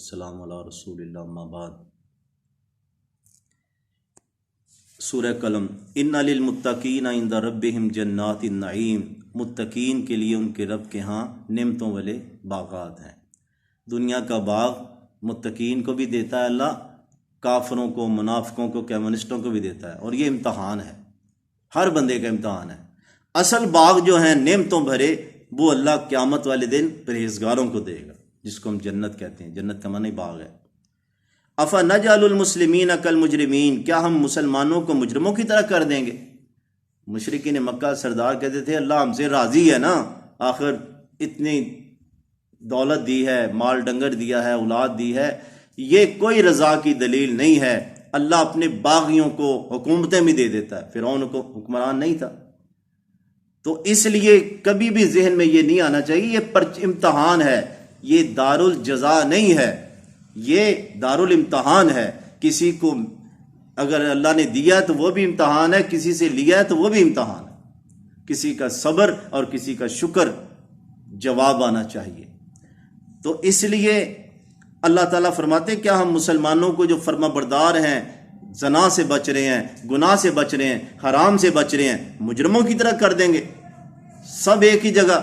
वस्सलाम अला रसूलिल्लाह अम्मा बाद। सूरह कलम। इन्ना लिल मुत्तकीन इंदा रब्बिहिम जन्नातिन नईम, मुत्तकीन के लिए उनके रब के यहाँ नेमतों वाले बागात हैं। दुनिया का बाग मुत्तकीन को भी देता है अल्लाह, काफरों को, मुनाफिकों को, कम्युनिस्टों को भी देता है। और ये इम्तहान है, हर बंदे का इम्तहान है। असल बाग जो है नेमतों भरे, वो अल्लाह क़यामत वाले दिन परहेजगारों को देगा, जिसको हम जन्नत कहते हैं। जन्नत का माने बाग है। अफ़ा नजअलुल मुस्लिमीन कल मुजरिमीन, क्या हम मुसलमानों को मुजरिमों की तरह कर देंगे? मुशरिकीन मक्का सरदार कहते थे अल्लाह हमसे राज़ी है ना, आखिर इतनी दौलत दी है, माल डंगर दिया है, औलाद दी है, ये कोई रज़ा की दलील नहीं है। अल्लाह अपने बागियों को हुकूमतें भी दे देता है। फिरौन को हुक्मरान नहीं था, तो इसलिए कभी भी जहन में ये नहीं आना चाहिए ये इम्तहान है, ये दारुल जज़ा नहीं है, ये दारुल इम्तहान है। किसी को अगर अल्लाह ने दिया तो वो भी इम्तहान है, किसी से लिया है तो वो भी इम्तहान है। किसी का सब्र और किसी का शुक्र जवाब आना चाहिए। तो इसलिए अल्लाह ताला फरमाते क्या हम मुसलमानों को जो फर्माबरदार हैं, ज़ना से बच रहे हैं, गुनाह से बच रहे हैं, हराम से बच रहे हैं, मुजरमों की तरह कर देंगे? सब एक ही जगह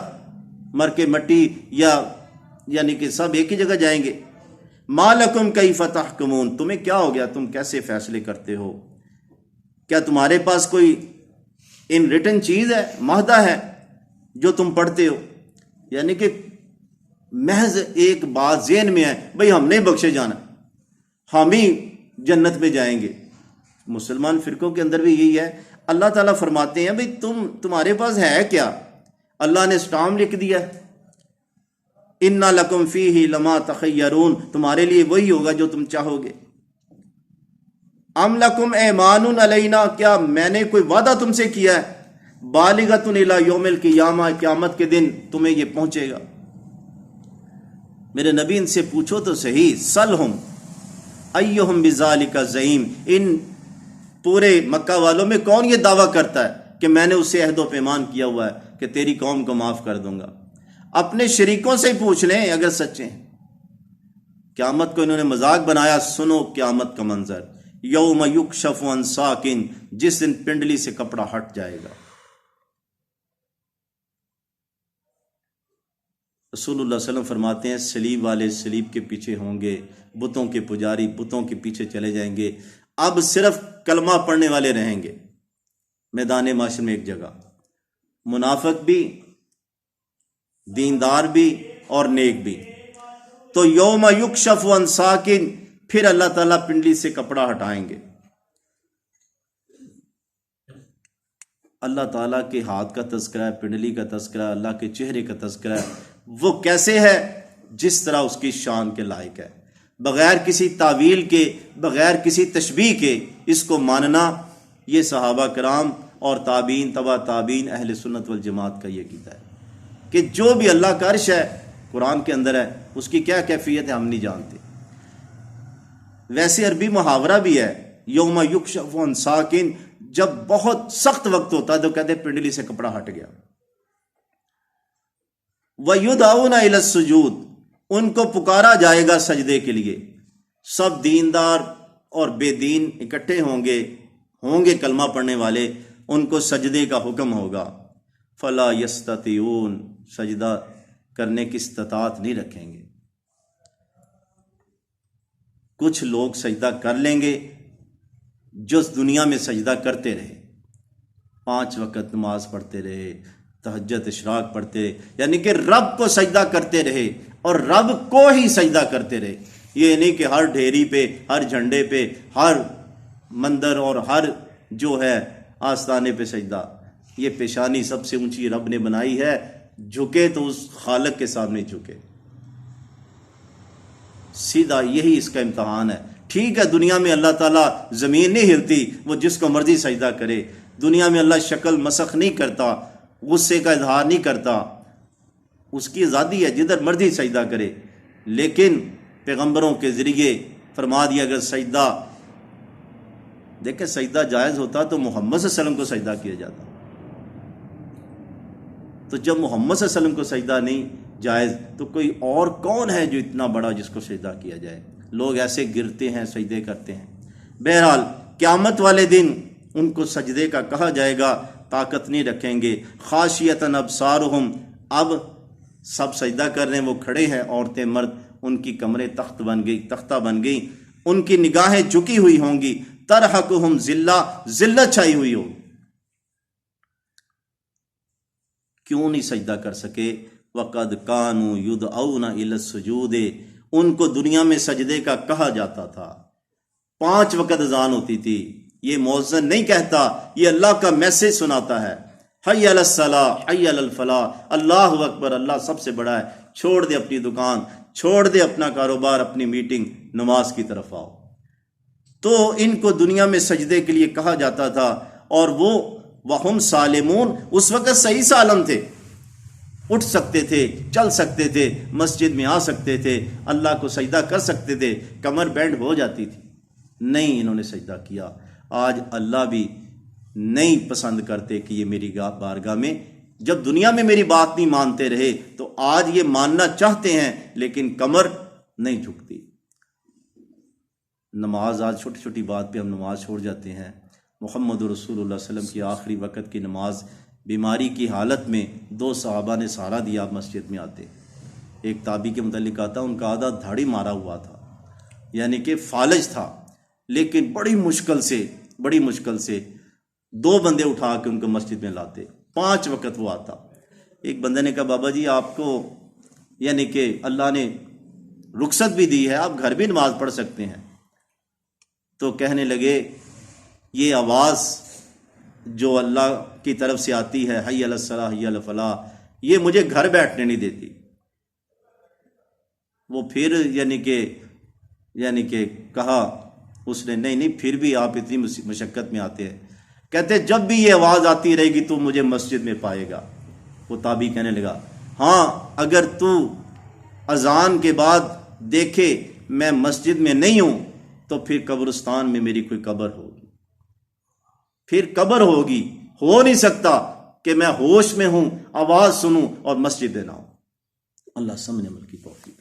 मर के मट्टी यानी कि सब एक ही जगह जाएंगे। मालकुम कैफ़ तहकुमून, तुम्हें क्या हो गया, तुम कैसे फैसले करते हो? क्या तुम्हारे पास कोई इन रिटन चीज़ है, माहदा है जो तुम पढ़ते हो? यानी कि महज एक बात ज़हन में है, भाई हमने बख्शे जाना, हम ही जन्नत में जाएंगे। मुसलमान फ़िरक़ों के अंदर भी यही है। अल्लाह ताला फरमाते हैं भाई तुम्हारे पास है क्या? अल्लाह ने स्टाम्प लिख दिया, इन्ना लकुम फ़ीही लमा तख़य्यरून, तुम्हारे लिए वही होगा जो तुम चाहोगे। अम लकुम ऐमानुन अलैना, क्या मैंने कोई वादा तुमसे किया है? बालिगतुन इला यौमिल क़ियामा, क़यामत के दिन तुम्हें ये पहुंचेगा। मेरे नबी इनसे पूछो तो सही, सलहुम अय्युहुम बिज़ालिका ज़ईम, इन पूरे मक्का वालों में कौन ये दावा करता है कि मैंने उससे अहद व पैमान किया हुआ है कि तेरी कौम को माफ़ कर दूंगा? अपने शरीकों से पूछ लें अगर सच्चे हैं। क़यामत को इन्होंने मजाक बनाया। सुनो क़यामत का मंजर, यौम युक्शफ़ु अन साकिन, जिस दिन पिंडली से कपड़ा हट जाएगा। रसूलुल्लाह सल्लल्लाहु अलैहि वसल्लम फरमाते हैं सलीब वाले सलीब के पीछे होंगे, बुतों के पुजारी बुतों के पीछे चले जाएंगे। अब सिर्फ कलमा पढ़ने वाले रहेंगे मैदान माशर में एक जगह, मुनाफिक भी, दीनदार भी और नेक भी। तो यौम युक्शफ़ु अन साकिन, फिर अल्लाह ताला पिंडली से कपड़ा हटाएंगे। अल्लाह ताला के हाथ का तज़किरा है, पिंडली का तज़किरा है, अल्लाह के चेहरे का तज़किरा है। वो कैसे है? जिस तरह उसकी शान के लायक है, बग़ैर किसी तावील के, बग़ैर किसी तशबीह के इसको मानना, ये सहाबा कराम और ताबीन, तबा ताबीन, अहले सुन्नत वल जमात का ये अक़ीदा है कि जो भी अल्लाह का अर्श है कुरान के अंदर है, उसकी क्या कैफियत है हम नहीं जानते। वैसे अरबी मुहावरा भी है, यौम युक्शफ़ु अन साकिन, जब बहुत सख्त वक्त होता है तो कहते पिंडली से कपड़ा हट गया। वयुदऊना इला सुजूद, उनको पुकारा जाएगा सजदे के लिए। सब दीनदार और बेदीन इकट्ठे होंगे कलमा पढ़ने वाले, उनको सजदे का हुक्म होगा। फला यस्ततिऊन, सजदा करने की इस्तात नहीं रखेंगे। कुछ लोग सजदा कर लेंगे जो दुनिया में सजदा करते रहे, 5 वक़्त नमाज पढ़ते रहे, तहज्जुद इशराक पढ़ते रहे, यानी कि रब को सजदा करते रहे और रब को ही सजदा करते रहे। ये नहीं कि हर ढेरी पे, हर झंडे पे, हर मंदिर और हर जो है आस्ताने पे सजदा। ये पेशानी सबसे ऊंची रब ने बनाई है, झुके तो उस खालिक के सामने झुके। सीधा यही इसका इम्तहान है। ठीक है, दुनिया में अल्लाह ताला ज़मीन नहीं हिलती, वो जिसको मर्जी सजदा करे। दुनिया में अल्लाह शक्ल मसख नहीं करता, गुस्से का इजहार नहीं करता, उसकी आज़ादी है, जिधर मर्जी सजदा करे। लेकिन पैगंबरों के ज़रिए फरमा दिया अगर सजदा, देखें सजदा जायज़ होता तो मोहम्मद सल्लल्लाहु अलैहि वसल्लम को सजदा किया जाता। तो जब मोहम्मद सल्लल्लाहु अलैहि वसल्लम को सजदा नहीं, جائز تو کوئی اور کون ہے جو اتنا بڑا جس کو سجدہ کیا جائے؟ لوگ ایسے گرتے ہیں، سجدے کرتے ہیں۔ بہرحال قیامت والے دن ان کو سجدے کا کہا جائے گا، طاقت نہیں رکھیں گے۔ خاشیتاً ابصارہم، اب سب سجدہ کر رہے ہیں، وہ کھڑے ہیں، عورتیں مرد، ان کی کمریں تختہ بن گئی، ان کی نگاہیں جھکی ہوئی ہوں گی۔ ترحقہم ذلہ، ذلت چھائی ہوئی ہوگی۔ کیوں نہیں سجدہ کر سکے؟ وقد کانوا یدعون الی السجود، ان کو دنیا میں سجدے کا کہا جاتا تھا۔ 5 وقت اذان ہوتی تھی، یہ مؤذن نہیں کہتا، یہ اللہ کا میسج سناتا ہے، حی علی الصلاۃ حی علی الفلاح، اللہ اکبر، اللہ سب سے بڑا ہے، چھوڑ دے اپنی دکان، چھوڑ دے اپنا کاروبار، اپنی میٹنگ، نماز کی طرف آؤ۔ تو ان کو دنیا میں سجدے کے لیے کہا جاتا تھا، اور وہ وہم سالمون، اس وقت صحیح سالم تھے، اٹھ سکتے تھے، چل سکتے تھے، مسجد میں آ سکتے تھے، اللہ کو سجدہ کر سکتے تھے، کمر بینڈ ہو جاتی تھی، نہیں انہوں نے سجدہ کیا۔ آج اللہ بھی نہیں پسند کرتے کہ یہ میری بارگاہ میں، جب دنیا میں میری بات نہیں مانتے رہے تو آج یہ ماننا چاہتے ہیں لیکن کمر نہیں جھکتی۔ نماز، آج چھوٹی چھوٹی بات پہ ہم نماز چھوڑ جاتے ہیں۔ محمد رسول اللہ صلی اللہ علیہ وسلم کی آخری وقت کی نماز، بیماری کی حالت میں 2 صحابہ نے سہارا دیا، آپ مسجد میں آتے۔ ایک تابعی کے متعلق آتا، ان کا آدھا دھاڑی مارا ہوا تھا، یعنی کہ فالج تھا، لیکن بڑی مشکل سے 2 بندے اٹھا کے ان کو مسجد میں لاتے، 5 وقت وہ آتا۔ ایک بندے نے کہا بابا جی آپ کو یعنی کہ اللہ نے رخصت بھی دی ہے، آپ گھر بھی نماز پڑھ سکتے ہیں۔ تو کہنے لگے یہ آواز جو اللہ کی طرف سے آتی ہے، حی علی الصلاۃ حی علی الفلاح، یہ مجھے گھر بیٹھنے نہیں دیتی۔ وہ پھر یعنی کہ کہا اس نے، نہیں پھر بھی آپ اتنی مشقت میں آتے ہیں۔ کہتے جب بھی یہ آواز آتی رہے گی تو مجھے مسجد میں پائے گا۔ وہ تابعی کہنے لگا ہاں اگر تو اذان کے بعد دیکھے میں مسجد میں نہیں ہوں تو پھر قبرستان میں میری کوئی قبر ہوگی، ہو نہیں سکتا کہ میں ہوش میں ہوں، آواز سنوں اور مسجد نہ ہوں۔ اللہ سمجھ عمل کی توفیق۔